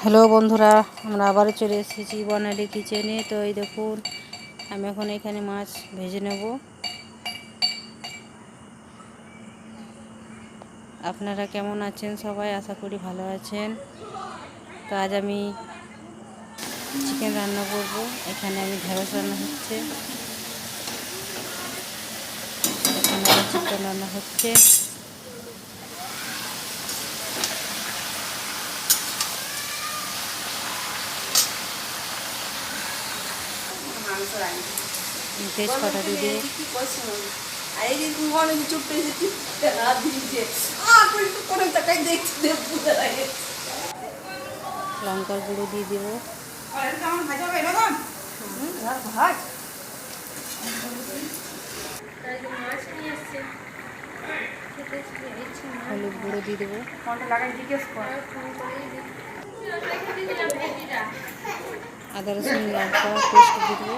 Hello বন্ধুরা, আমরা আবারও চলে এসেছি বনালি কিচেনে। তো এই দেখুন, আমি এখন এখানে মাছ ভেজে নেব। আপনারা কেমন আছেন সবাই? আশা করি ভালো আছেন। তো আজ আমি চিকেন রান্না করব। এখানে আমি ঢেঁড়স রান্না হচ্ছে, এখানে চিকেন রান্না হচ্ছে। তেজপাতা দিয়ে দেবো, লঙ্কার গুঁড়ো দিয়ে দেবো, হলুদ গুঁড়ো দিয়ে দেবো, আদা রসুন লঙ্কা পেস্ট দিয়ে দেবো,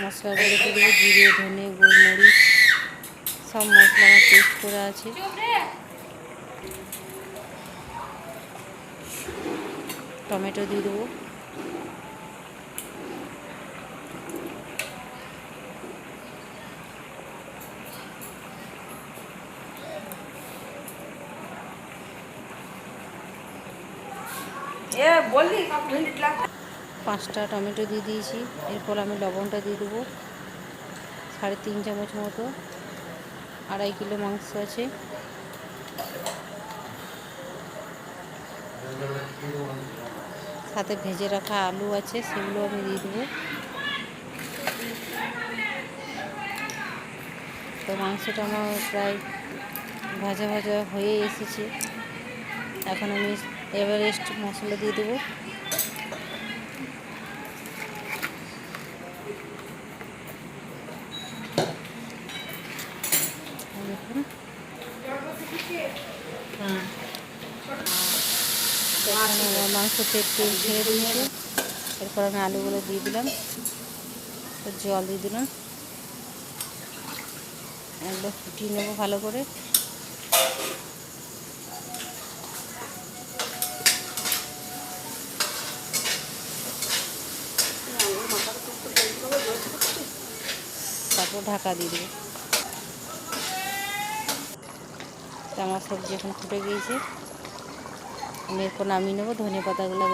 মশলা গুঁড়ো দিয়ে দেবো, জিরে ধনে গোলমরিচ সব মশলা আমার পেস্ট করা আছে। টমেটো দিয়ে দেবো, পাঁচটা টমেটো দিয়ে দিয়েছি। এরপর আমি লবণটা দিয়ে দেবো 3.5 চামচ মতো। 2.5 কিলো মাংস আছে। সাথে ভেজে রাখা আলু আছে, সেগুলো আমি দিয়ে দেবো। তো মাংসটা আমার প্রায় ভাজা ভাজা হয়ে এসেছে। এখন আমি এভারেস্ট মশলা দিয়ে দেবো। দেখুন, আমার মাংস তেল ছেড়ে দিয়েছে। এরপর আমি আলুগুলো দিয়ে দিলাম, জল দিয়ে দিলাম, একদম ফুটিয়ে নেবো ভালো করে। তারপর ঢাকা দিয়ে দেবো। আমার সবজি এখন ফুটে গিয়েছে। আমি এরপর নামিয়ে নেবো। ধনে পাতাগুলো